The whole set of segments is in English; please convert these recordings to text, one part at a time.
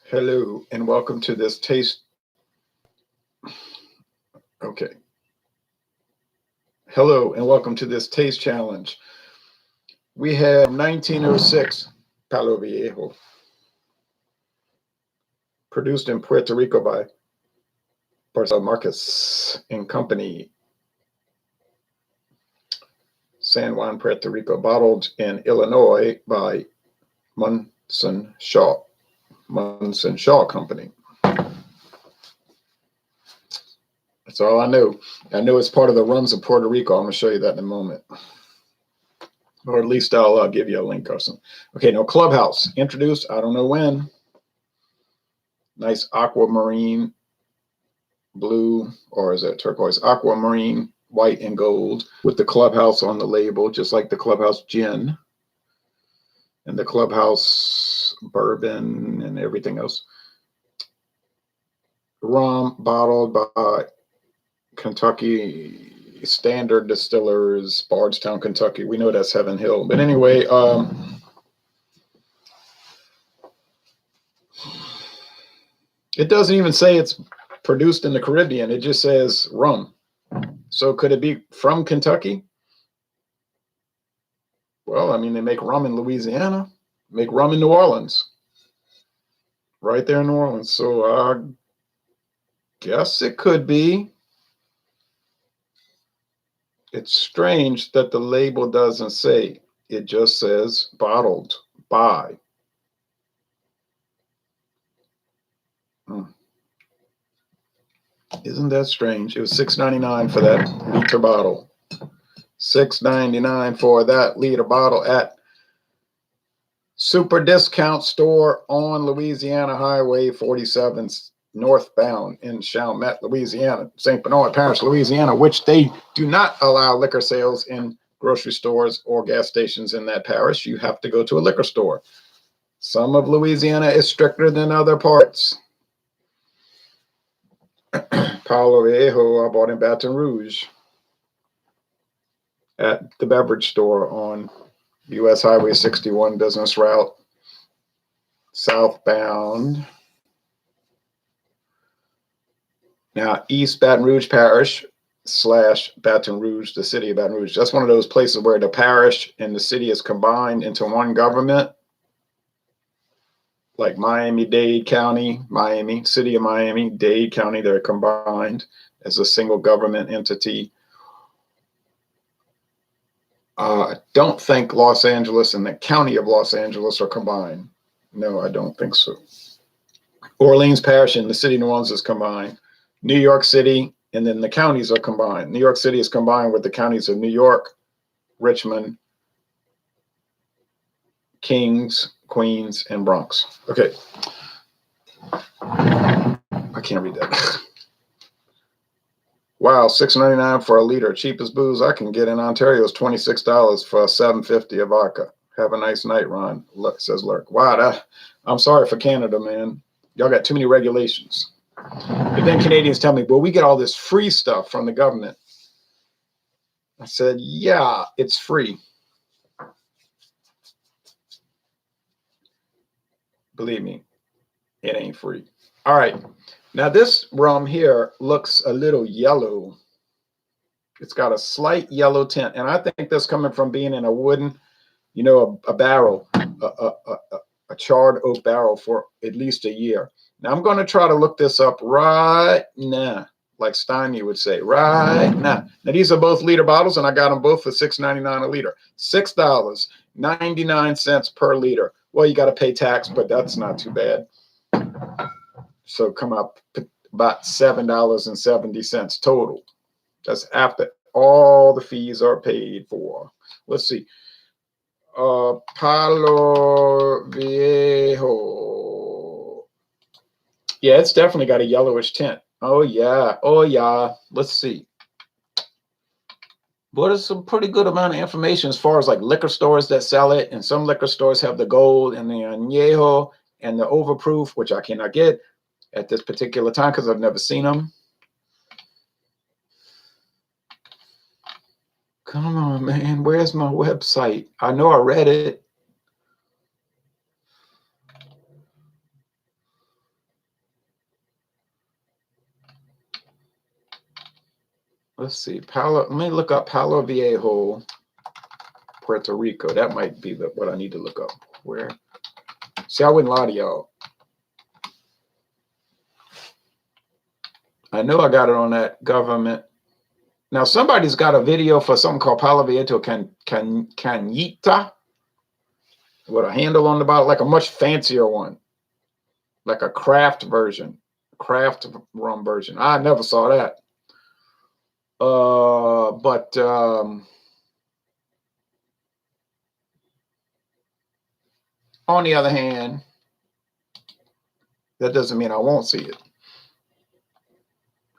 Hello and welcome to this taste. Okay. Hello and welcome to this taste challenge. We have 1906 Palo Viejo, produced in Puerto Rico by Barcelo Marques and Company, San Juan, Puerto Rico, bottled in Illinois by Munson Company. That's all I know. I know it's part of the rums of Puerto Rico. I'm going to show you that in a moment. Or at least I'll give you a link or something. Okay, now Clubhouse, introduced, I don't know when. Nice aquamarine blue, or is it turquoise? Aquamarine, white and gold, with the Clubhouse on the label, just like the Clubhouse gin and the Clubhouse bourbon and everything else. Rum bottled by Kentucky Standard Distillers, Bardstown, Kentucky. We know that's Heaven Hill. But anyway, it doesn't even say it's produced in the Caribbean. It just says rum. So could it be from Kentucky? Well, I mean, they make rum in Louisiana, make rum in New Orleans, right there in New Orleans. So I guess it could be. It's strange that the label doesn't say. It just says bottled by. Isn't that strange? It was $6.99 for that liter bottle. $6.99 for that liter bottle at Super Discount Store on Louisiana Highway 47 northbound in Chalmette, Louisiana, St. Bernard Parish, Louisiana, which they do not allow liquor sales in grocery stores or gas stations in that parish. You have to go to a liquor store. Some of Louisiana is stricter than other parts. Palo Viejo I bought in Baton Rouge at the beverage store on U.S. Highway 61 business route, southbound. Now, East Baton Rouge Parish / Baton Rouge, the city of Baton Rouge. That's one of those places where the parish and the city is combined into one government, like Miami-Dade County, Miami, city of Miami, Dade County, they're combined as a single government entity. I don't think Los Angeles and the county of Los Angeles are combined. No, I don't think so. Orleans Parish and the city of New Orleans is combined. New York City, and then the counties are combined. New York City is combined with the counties of New York, Richmond, Kings, Queens, and Bronx. Okay. I can't read that. Wow, $6.99 for a liter. Cheapest booze I can get in Ontario is $26 for $7.50 of vodka. Have a nice night, Ron, says Lurk. Wow, I'm sorry for Canada, man. Y'all got too many regulations. But then Canadians tell me, well, we get all this free stuff from the government. I said, yeah, it's free. Believe me, it ain't free. All right. Now this rum here looks a little yellow. It's got a slight yellow tint. And I think that's coming from being in a wooden, a barrel, a charred oak barrel for at least a year. Now I'm going to try to look this up right now, like Steiny would say, right now. Now these are both liter bottles, and I got them both for $6.99 a liter. $6.99 per liter. Well, you got to pay tax, but that's not too bad. So come up about $7.70 total. That's after all the fees are paid for. Let's see. Palo Viejo. Yeah, it's definitely got a yellowish tint. Oh, yeah. Oh, yeah. Let's see. But it's a pretty good amount of information as far as like liquor stores that sell it. And some liquor stores have the gold and the añejo and the overproof, which I cannot get at this particular time because I've never seen them. Come on, man. Where's my website? I know I read it. Let's see. Let me look up Palo Viejo, Puerto Rico. That might be what I need to look up. Where? See, I wouldn't lie to y'all. I know I got it on that government. Now, somebody's got a video for something called Palo Viejo Cañita with a handle on the bottom, like a much fancier one, like a craft version, craft rum version. I never saw that. But on the other hand, that doesn't mean I won't see it.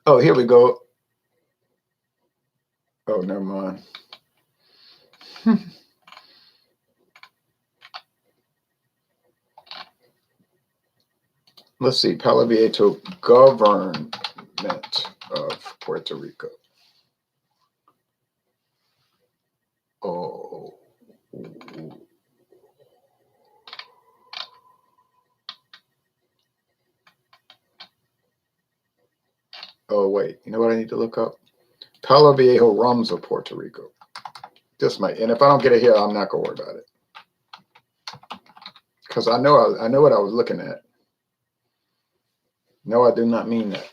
Oh, here we go. Oh, never mind. Let's see. Palo Viejo government of Puerto Rico. Oh. Oh, wait. You know what I need to look up? Palo Viejo rums of Puerto Rico. This might, and if I don't get it here, I'm not gonna worry about it. Because I know what I was looking at. No, I do not mean that.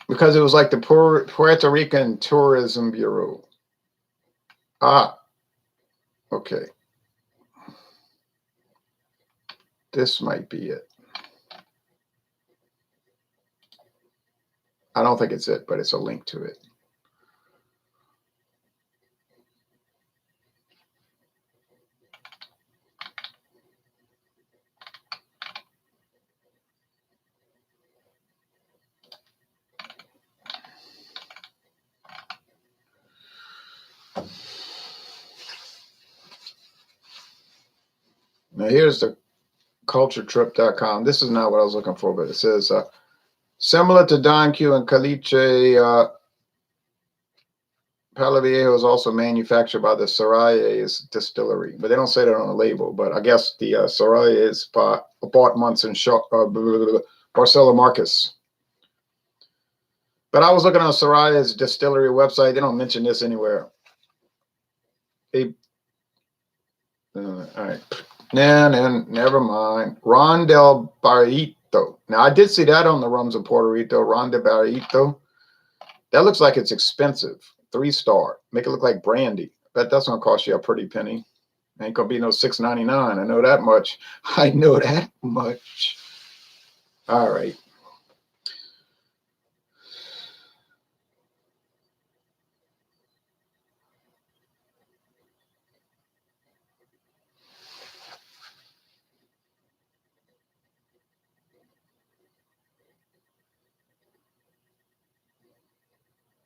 Because it was like the Puerto Rican Tourism Bureau. Ah, okay. This might be it. I don't think it's it, but it's a link to it. Now here's the culturetrip.com. This is not what I was looking for, but it says similar to Don Q and Caliche, Palo Viejo is also manufactured by the Sorayes distillery, but they don't say that on the label. But I guess the Sorayes bought Munson, Barcelo, Marques. But I was looking on Sorayes distillery website. They don't mention this anywhere. All right. Nah, never mind. Ron del Barrito. Now, I did see that on the rums of Puerto Rico. Ron del Barrito. That looks like it's expensive. 3-star. Make it look like brandy. Bet that's going to cost you a pretty penny. Ain't going to be no $6.99. I know that much. I know that much. All right.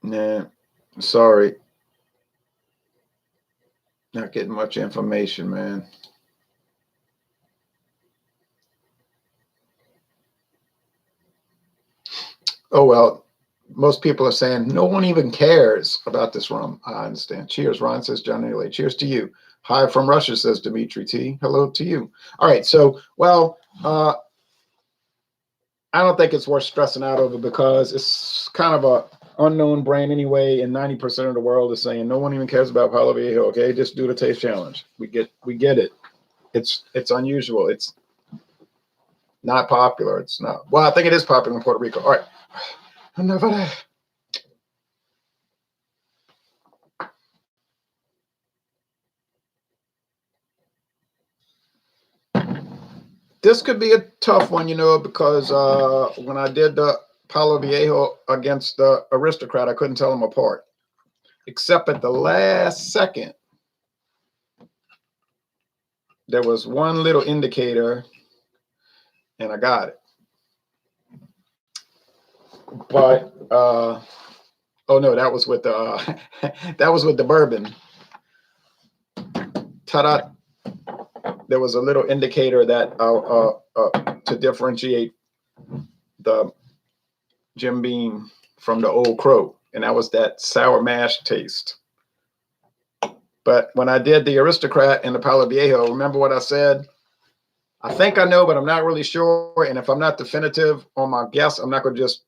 Nah, sorry. Not getting much information, man. Oh, well, most people are saying no one even cares about this rum. I understand. Cheers, Ron, says John Neely. Cheers to you. Hi from Russia, says Dimitri T. Hello to you. All right, so, well, I don't think it's worth stressing out over because it's kind of a unknown brand anyway, and 90% of the world is saying no one even cares about Palo Viejo. Okay, just do the taste challenge. We get it. It's unusual. It's not popular. It's not. Well, I think it is popular in Puerto Rico. All right. This could be a tough one, because when I did the Palo Viejo against the Aristocrat, I couldn't tell them apart, except at the last second. There was one little indicator, and I got it. But oh no, that was with the that was with the bourbon. Ta-da! There was a little indicator that to differentiate the Jim Beam from the Old Crow, and that was that sour mash taste. But when I did the Aristocrat and the Palo Viejo, remember what I said? I think I know, but I'm not really sure. And if I'm not definitive on my guess, I'm not going to just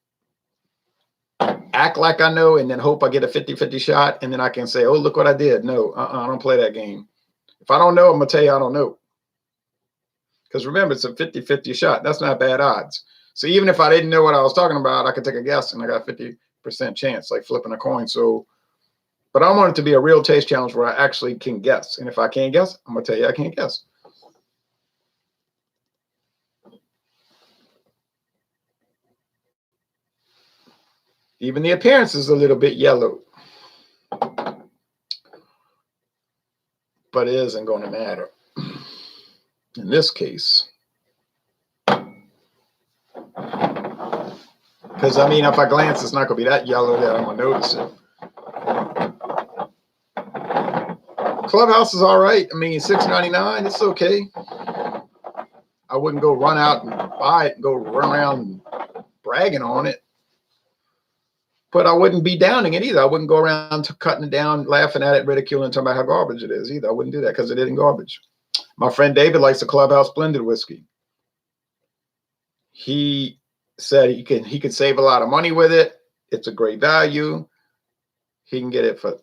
act like I know and then hope I get a 50-50 shot and then I can say, oh, look what I did. No, I don't play that game. If I don't know, I'm going to tell you I don't know. Because remember, it's a 50-50 shot. That's not bad odds. So even if I didn't know what I was talking about, I could take a guess and I got 50% chance, like flipping a coin. So, but I want it to be a real taste challenge where I actually can guess. And if I can't guess, I'm going to tell you I can't guess. Even the appearance is a little bit yellow. But it isn't going to matter. In this case. Because, I mean, if I glance, it's not going to be that yellow that I'm going to notice it. Clubhouse is all right. I mean, $6.99, it's okay. I wouldn't go run out and buy it and go run around bragging on it. But I wouldn't be downing it either. I wouldn't go around cutting it down, laughing at it, ridiculing, talking about how garbage it is either. I wouldn't do that because it isn't garbage. My friend David likes the Clubhouse blended whiskey. He said he could save a lot of money with it. It's a great value. He can get it for,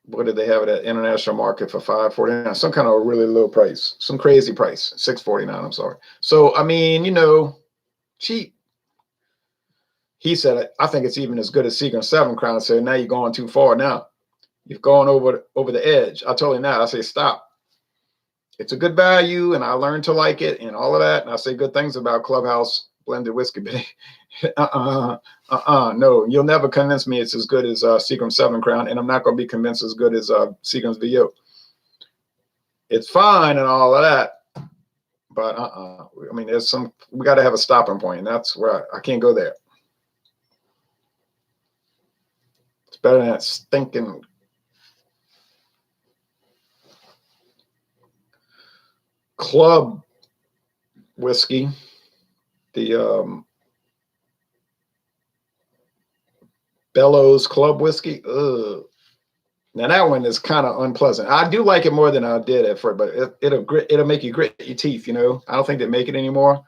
what did they have it at international market for? $5.49, some kind of a really low price, some crazy price, $6.49. I'm sorry. So I mean, you know, cheap. He said, I think it's even as good as Seagram 7 Crown. I said, now you're going too far. Now you've gone over the edge. I told him that. I say, stop. It's a good value, and I learned to like it and all of that. And I say good things about Clubhouse blended whiskey, but no, you'll never convince me it's as good as Seagram 7 Crown, and I'm not going to be convinced as good as Seagram's VO. It's fine and all of that, but I mean, we got to have a stopping point, and that's where I can't go there. It's better than that stinking club whiskey, the Bellows Club whiskey. Ugh. Now that one is kind of unpleasant. I do like it more than I did at first, but it'll make you grit your teeth. You know, I don't think they make it anymore,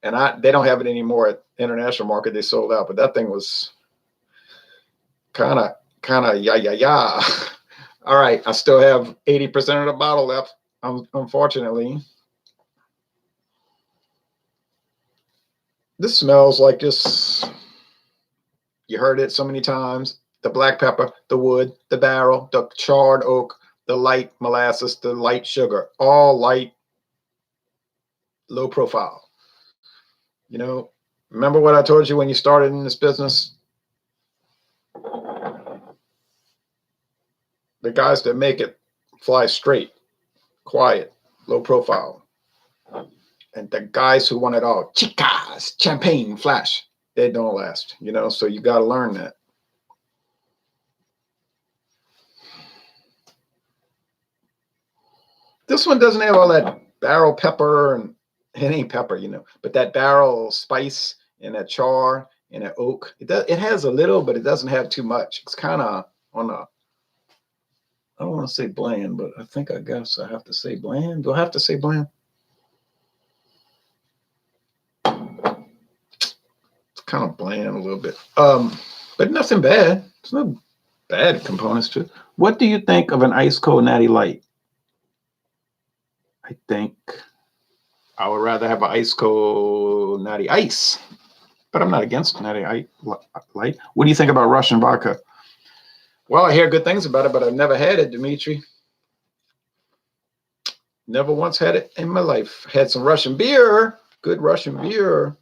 and they don't have it anymore at international market. They sold out, but that thing was kind of yeah. All right, I still have 80% of the bottle left. Unfortunately, this smells like just, you heard it so many times. The black pepper, the wood, the barrel, the charred oak, the light molasses, the light sugar, all light, low profile. You know, remember what I told you when you started in this business? The guys that make it fly straight, quiet, low profile. And the guys who want it all, chicas, champagne, flash, they don't last, you know, so you got to learn that. This one doesn't have all that barrel pepper, and it ain't pepper, you know, but that barrel spice and that char and that oak, it has a little, but it doesn't have too much. It's kind of on a, I don't want to say bland, but I guess I have to say bland. Do I have to say bland? It's kind of bland a little bit, but nothing bad. There's no bad components to it. What do you think of an ice cold natty light? I think I would rather have an ice cold natty ice, but I'm not against natty light. What do you think about Russian vodka? Well, I hear good things about it, but I've never had it, Dimitri. Never once had it in my life. Had some Russian beer, good Russian beer.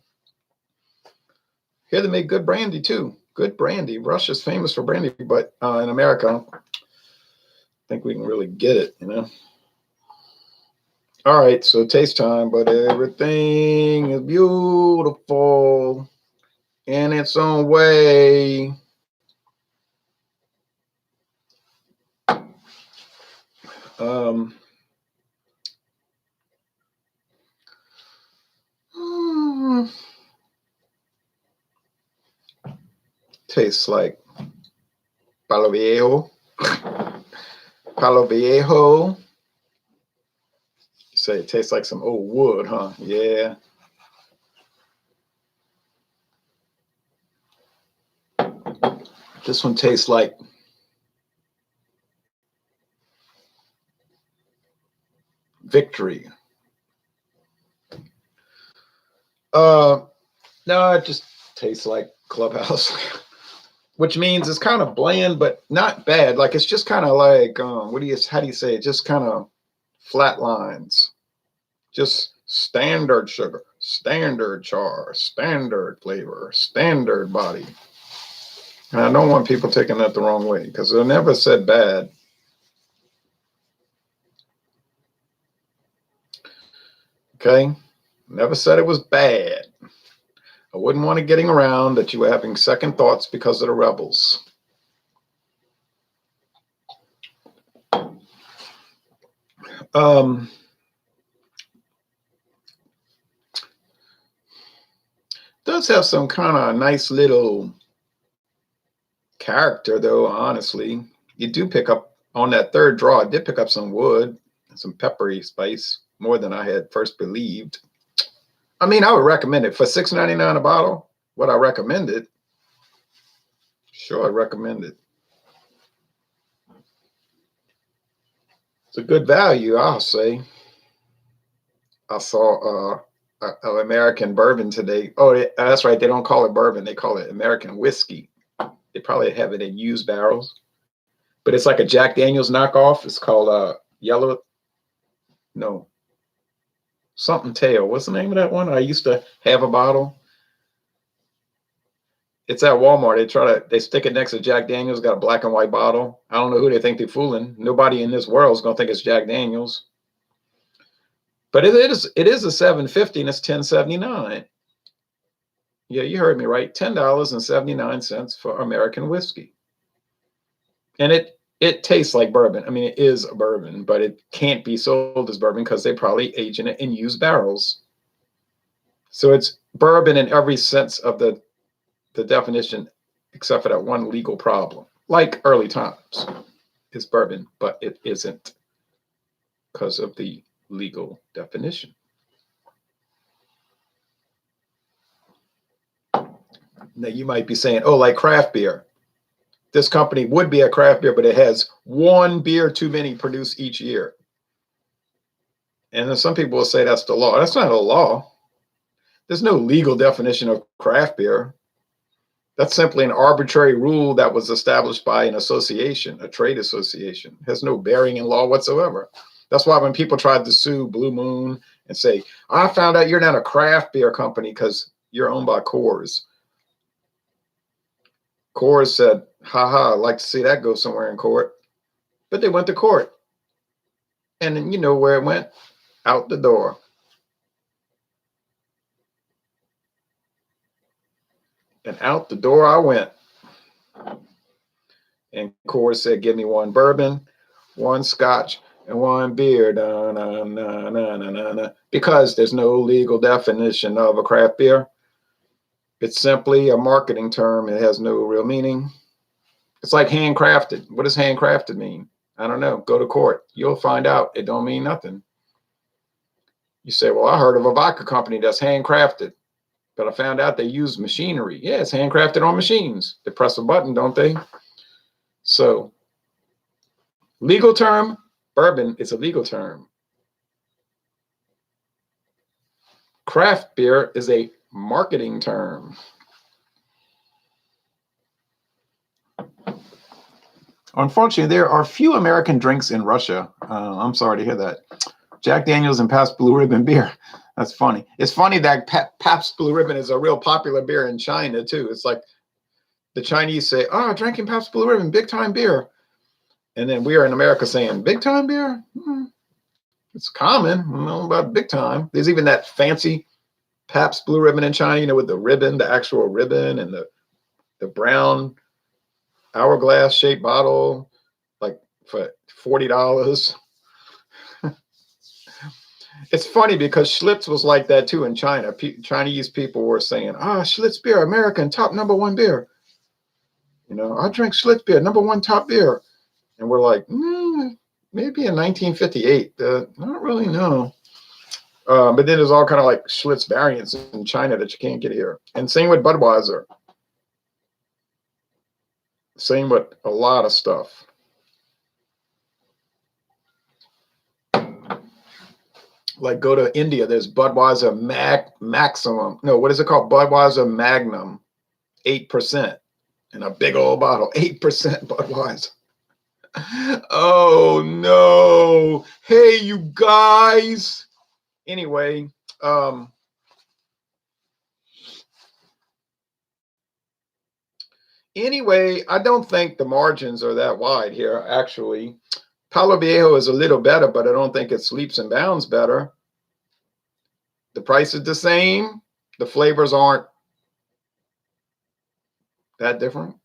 Here they make good brandy too. Good brandy. Russia's famous for brandy, but in America, I don't think we can really get it, you know. All right, so taste time, but everything is beautiful in its own way. Tastes like Palo Viejo. Palo Viejo. You say it tastes like some old wood, huh? Yeah. This one tastes like victory. No, it just tastes like Clubhouse, which means it's kind of bland, but not bad. Like it's just kind of like how do you say it? Just kind of flat lines. Just standard sugar, standard char, standard flavor, standard body. And I don't want people taking that the wrong way because I never said bad. Okay, never said it was bad. I wouldn't want it getting around that you were having second thoughts because of the rebels. Does have some kind of nice little character though, honestly. You do pick up on that third draw, I did pick up some wood and some peppery spice, more than I had first believed. I mean, I would recommend it for $6.99 a bottle. Would I recommend it? Sure, I'd recommend it. It's a good value, I'll say. I saw an American bourbon today. Oh, that's right. They don't call it bourbon. They call it American whiskey. They probably have it in used barrels, but it's like a Jack Daniels knockoff. It's called something tail. What's the name of that one? I used to have a bottle. It's at Walmart. They stick it next to Jack Daniels, got a black and white bottle. I don't know who they think they're fooling. Nobody in this world is going to think it's Jack Daniels. But it is a $7.50 and it's $10.79. Yeah, you heard me right. $10.79 for American whiskey. And it tastes like bourbon. I mean, it is a bourbon, but it can't be sold as bourbon because they probably age in it in used barrels. So it's bourbon in every sense of the definition, except for that one legal problem. Like early times, it's bourbon, but it isn't because of the legal definition. Now you might be saying, oh, like craft beer. This company would be a craft beer, but it has one beer too many produced each year. And then some people will say that's the law. That's not a law. There's no legal definition of craft beer. That's simply an arbitrary rule that was established by an association, a trade association. It has no bearing in law whatsoever. That's why when people tried to sue Blue Moon and say, I found out you're not a craft beer company because you're owned by Coors. Coors said, haha, I'd like to see that go somewhere in court. But they went to court. And then you know where it went? Out the door. And out the door I went. And Coors said, give me one bourbon, one scotch, and one beer. Da, na, na, na, na, na. Because there's no legal definition of a craft beer. It's simply a marketing term. It has no real meaning. It's like handcrafted. What does handcrafted mean? I don't know. Go to court. You'll find out. It don't mean nothing. You say, well, I heard of a vodka company that's handcrafted, but I found out they use machinery. Yeah, it's handcrafted on machines. They press a button, don't they? So, legal term, bourbon is a legal term. Craft beer is a marketing term. Unfortunately, there are few American drinks in Russia. I'm sorry to hear that. Jack Daniels and Pabst Blue Ribbon beer. That's funny. It's funny that Pabst Blue Ribbon is a real popular beer in China, too. It's like the Chinese say, oh, drinking Pabst Blue Ribbon, big time beer. And then we are in America saying, big time beer? It's common. I don't know about big time. There's even that fancy Pabst Blue Ribbon in China, you know, with the ribbon, the actual ribbon, and the brown hourglass shaped bottle, like for $40. It's funny because Schlitz was like that too in China. Chinese people were saying, Schlitz beer, American top #1 beer. You know, I drink Schlitz beer, #1 top beer. And we're like, maybe in 1958. I don't really know. But then there's all kind of like Schlitz variants in China that you can't get here. And same with Budweiser. Same with a lot of stuff. Like go to India, there's Budweiser Maximum. No, what is it called? Budweiser Magnum, 8%. In a big old bottle, 8% Budweiser. Oh no. Hey, you guys. Anyway, I don't think the margins are that wide here, actually. Palo Viejo is a little better, but I don't think it sleeps and bounds better. The price is the same. The flavors aren't that different.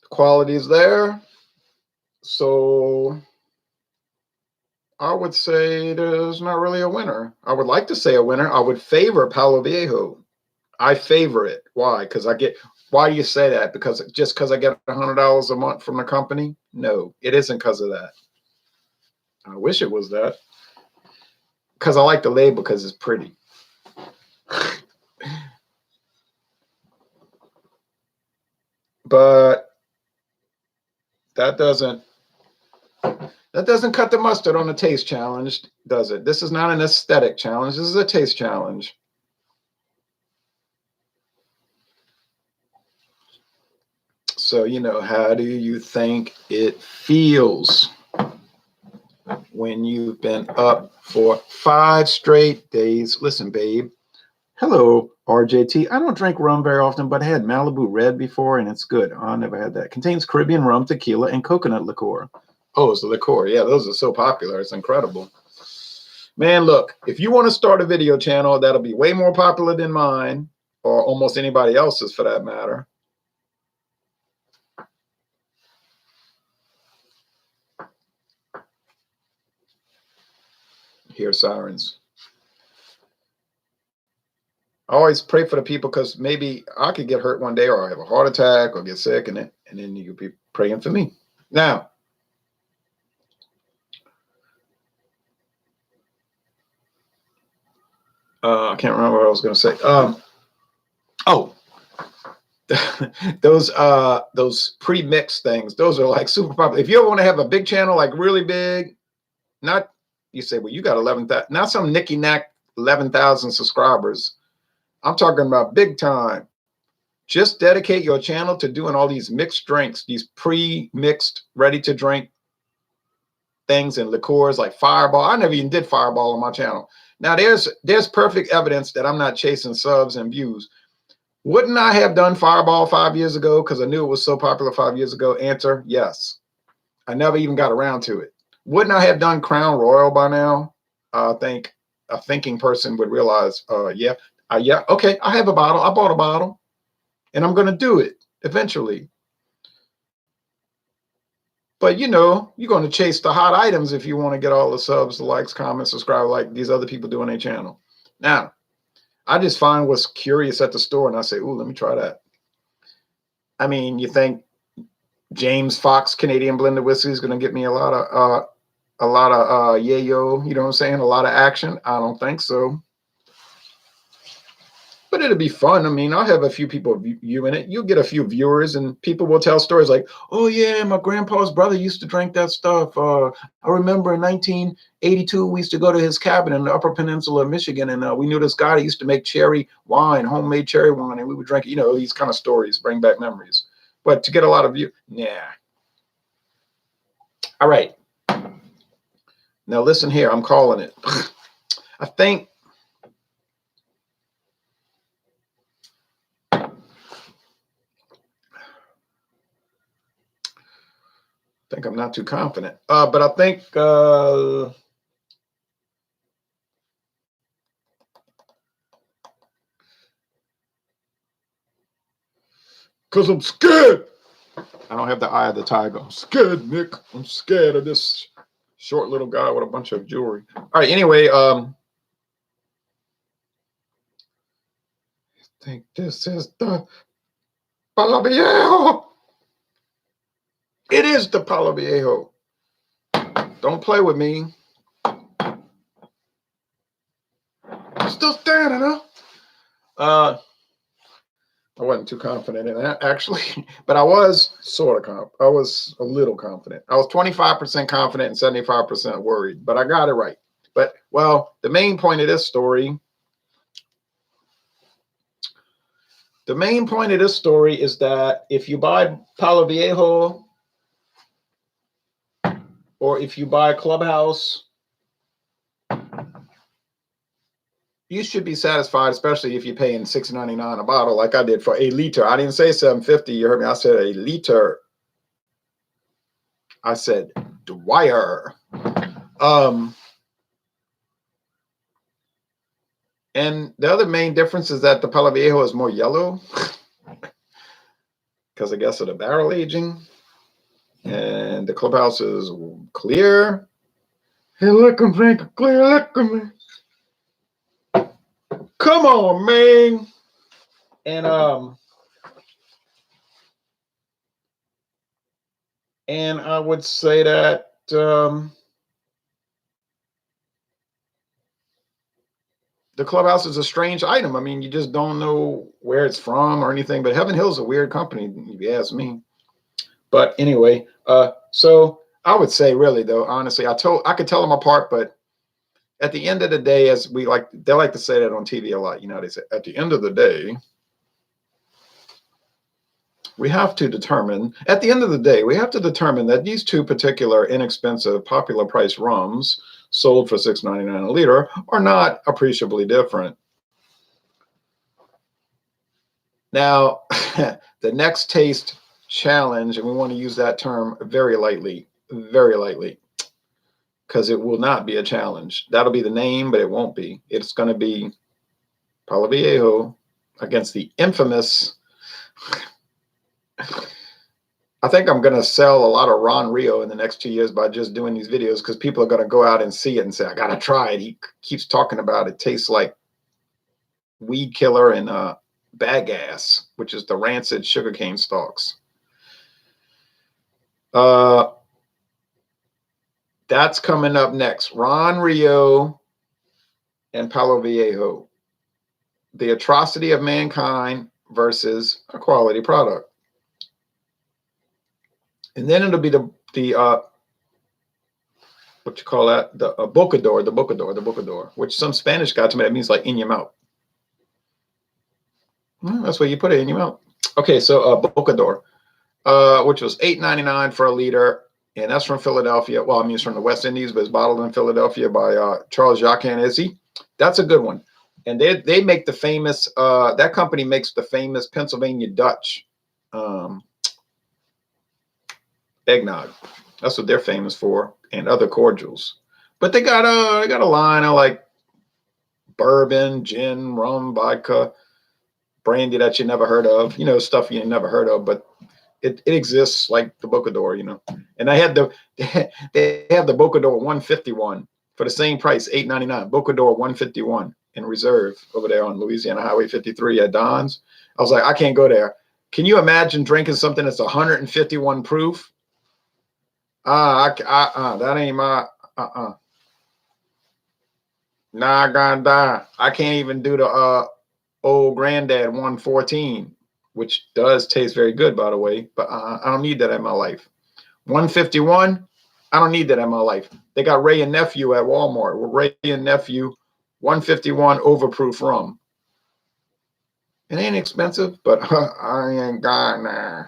The quality is there. So I would say there's not really a winner. I would like to say a winner. I would favor Palo Viejo. I favor it. Why? Why do you say that? Because I get $100 a month from the company? No, it isn't because of that. I wish it was that. Because I like the label because it's pretty. But that doesn't cut the mustard on the taste challenge, does it? This is not an aesthetic challenge. This is a taste challenge. So, how do you think it feels when you've been up for 5 straight days? Listen, babe. Hello, RJT. I don't drink rum very often, but I had Malibu Red before, and it's good. I never had that. Contains Caribbean rum, tequila, and coconut liqueur. Oh, it's the liqueur. Yeah, those are so popular. It's incredible. Man, look, if you want to start a video channel that'll be way more popular than mine, or almost anybody else's for that matter, hear sirens. I always pray for the people because maybe I could get hurt one day or I have a heart attack or get sick, and then you could be praying for me. Now, I can't remember what I was going to say. Those pre-mixed things, those are like super popular. If you want to have a big channel, like really big, not, you say, well, you got 11,000, not some nicky knack 11,000 subscribers. I'm talking about big time. Just dedicate your channel to doing all these mixed drinks, these pre-mixed, ready to drink things and liqueurs like Fireball. I never even did Fireball on my channel. Now there's perfect evidence that I'm not chasing subs and views. Wouldn't I have done Fireball 5 years ago because I knew it was so popular 5 years ago? Answer, yes. I never even got around to it. Wouldn't I have done Crown Royal by now? I think a thinking person would realize, yeah, okay, I have a bottle. I bought a bottle, and I'm going to do it eventually. But, you're going to chase the hot items if you want to get all the subs, the likes, comments, subscribe, like these other people do on their channel. Now, I just find what's curious at the store, and I say, ooh, let me try that. I mean, you think James Fox Canadian blended whiskey is going to get me a lot of yayo, you know what I'm saying? A lot of action? I don't think so. But it'll be fun. I mean, I'll have a few people viewing it. You'll get a few viewers, and people will tell stories like, oh, yeah, my grandpa's brother used to drink that stuff. I remember in 1982, we used to go to his cabin in the Upper Peninsula of Michigan, and we knew this guy that used to make cherry wine, homemade cherry wine, and we would drink, these kind of stories bring back memories. But to get a lot of views, yeah. All right. Now, listen here. I'm calling it. I think I'm not too confident, but I think because I'm scared. I don't have the eye of the tiger. I'm scared, Nick. I'm scared of this short little guy with a bunch of jewelry. All right. Anyway, I think this is the Palo Viejo. It is the Palo Viejo. Don't play with me. I'm still standing, huh? I wasn't too confident in that actually, but I was I was a little confident. I was 25% confident and 75% worried, but I got it right. But well, the main point of this story is that if you buy Palo Viejo or if you buy Clubhouse, you should be satisfied, especially if you're paying $6.99 a bottle like I did for a liter. I didn't say $7.50. You heard me. I said a liter. I said Dwyer. And the other main difference is that the Palo Viejo is more yellow because I guess of the barrel aging. And the Clubhouse is clear. Hey, look, I'm drinking clear liquor, man. Come on, man. And I would say that the Clubhouse is a strange item. I mean, you just don't know where it's from or anything. But Heaven Hill's a weird company, if you ask me. But anyway, so I would say, really though, honestly, I could tell them apart, but at the end of the day, as they like to say that on TV a lot. You know, they say at the end of the day, we have to determine that these two particular inexpensive, popular price rums sold for $6.99 a liter are not appreciably different. Now, the next taste challenge, and we want to use that term very lightly, because it will not be a challenge. That'll be the name, but it won't be. It's going to be Palo Viejo against the infamous. I think I'm going to sell a lot of Ron Rio in the next 2 years by just doing these videos, because people are going to go out and see it and say, I got to try it. He keeps talking about it. Tastes like weed killer and bad gas, which is the rancid sugarcane stalks. That's coming up next. Ron Rio and Palo Viejo. The atrocity of mankind versus a quality product. And then it'll be the what you call that? The bocador, which some Spanish guy told me that means like in your mouth. Well, that's where you put it, in your mouth. Okay, so bocador, which was $8.99 for a liter, and that's from Philadelphia. Well, I mean, it's from the West Indies, but it's bottled in Philadelphia by Charles Jacques Hennessy. That's a good one. And they make the famous, that company makes the famous Pennsylvania Dutch eggnog. That's what they're famous for, and other cordials. But they got a line of like bourbon, gin, rum, vodka, brandy that you never heard of. You know, stuff you never heard of, but it exists, like the Bocador, you know. And they have the Bocador 151 for the same price, $8.99. Bocador 151 in reserve over there on Louisiana Highway 53 at Don's. I was like, I can't go there. Can you imagine drinking something that's 151 proof? That ain't my Nah, I gotta die. I can't even do the old granddad 114, which does taste very good, by the way, but I don't need that in my life. 151, I don't need that in my life. They got Ray and Nephew at Walmart. Ray and Nephew 151 overproof rum. It ain't expensive, but I ain't got nah.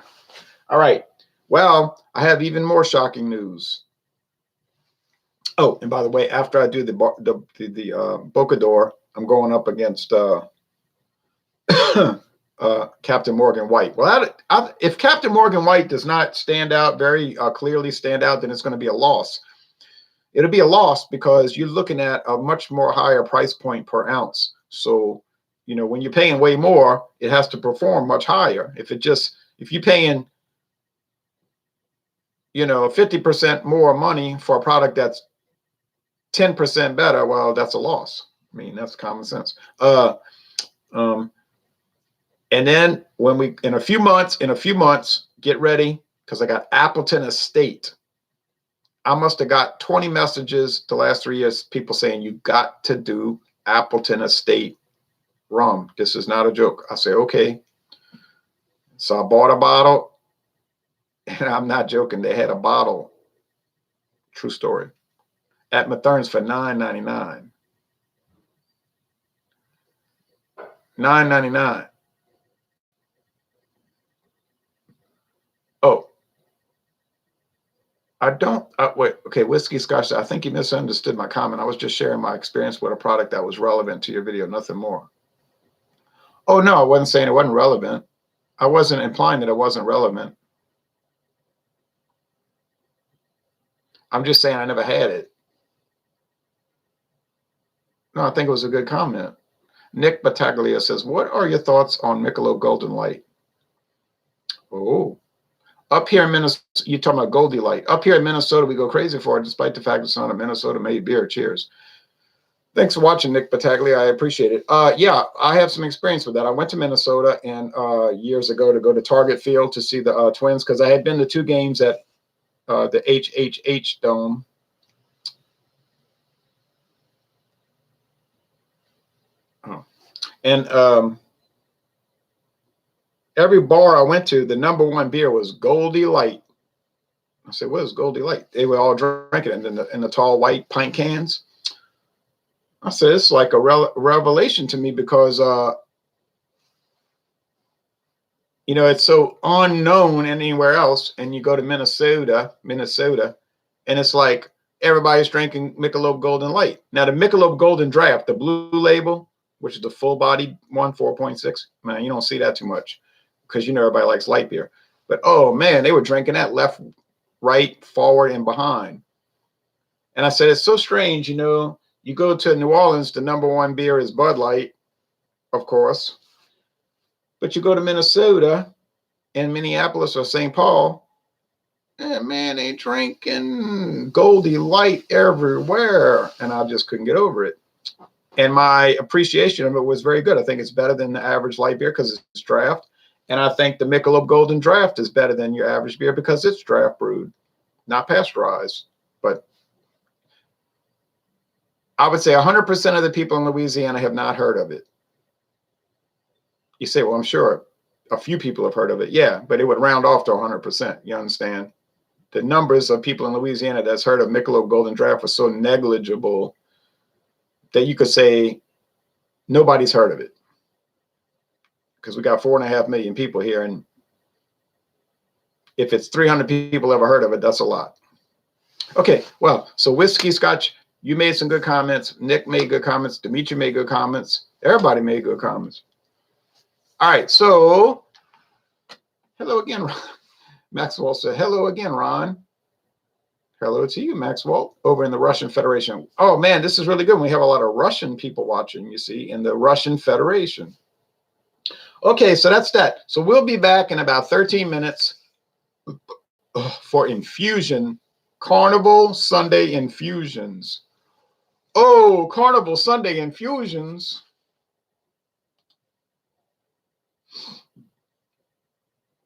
All right. Well, I have even more shocking news. Oh, and by the way, after I do the Bocador, I'm going up against Captain Morgan White. Well, if Captain Morgan White does not stand out, very clearly stand out, then it's going to be a loss. It'll be a loss because you're looking at a much more higher price point per ounce. So, you know, when you're paying way more, it has to perform much higher. If you're paying, you know, 50% more money for a product that's 10% better, well, that's a loss. I mean, that's common sense. And then when we, in a few months, get ready, because I got Appleton Estate. I must have got 20 messages the last 3 years, people saying, you got to do Appleton Estate rum. This is not a joke. I say, okay. So I bought a bottle, and I'm not joking. They had a bottle, true story, at Mathern's for $9.99. $9.99. Oh, wait, okay, whiskey scotch. I think you misunderstood my comment. I was just sharing my experience with a product that was relevant to your video, nothing more. Oh, no, I wasn't saying it wasn't relevant. I wasn't implying that it wasn't relevant. I'm just saying I never had it. No, I think it was a good comment. Nick Battaglia says, what are your thoughts on Michelob Golden Light? Oh, up here in Minnesota, you're talking about Goldie Light. Up here in Minnesota, we go crazy for it, despite the fact it's not a Minnesota-made beer. Cheers. Thanks for watching, Nick Battaglia. I appreciate it. Yeah, I have some experience with that. I went to Minnesota and years ago to go to Target Field to see the Twins because I had been to 2 games at the HHH Dome. Oh. And every bar I went to, the #1 beer was Goldie Light. I said, what is Goldie Light? They were all drinking it in the tall white pint cans. I said, it's like a revelation to me because, you know, it's so unknown anywhere else. And you go to Minnesota, and it's like everybody's drinking Michelob Golden Light. Now, the Michelob Golden Draft, the blue label, which is the full-bodied one, 4.6, man, you don't see that too much because, you know, everybody likes light beer. But, oh, man, they were drinking that left, right, forward, and behind. And I said, it's so strange, you know. You go to New Orleans, the #1 beer is Bud Light, of course. But you go to Minnesota and Minneapolis or St. Paul, and man, they drinking Goldie Light everywhere. And I just couldn't get over it. And my appreciation of it was very good. I think it's better than the average light beer because it's draft. And I think the Michelob Golden Draft is better than your average beer because it's draft brewed, not pasteurized. But I would say 100% of the people in Louisiana have not heard of it. You say, well, I'm sure a few people have heard of it. Yeah, but it would round off to 100%. You understand? The numbers of people in Louisiana that's heard of Michelob Golden Draft were so negligible that you could say nobody's heard of it. Because we got 4.5 million people here. And if it's 300 people ever heard of it, that's a lot. Okay, well, so whiskey scotch, you made some good comments. Nick made good comments. Dimitri made good comments. Everybody made good comments. All right, so hello again, Ron. Maxwell said, hello again, Ron. Hello to you, Maxwell, over in the Russian Federation. Oh, man, this is really good. We have a lot of Russian people watching, you see, in the Russian Federation. Okay, so that's that. So we'll be back in about 13 minutes for infusion, Carnival Sunday infusions. Oh, Carnival Sunday infusions.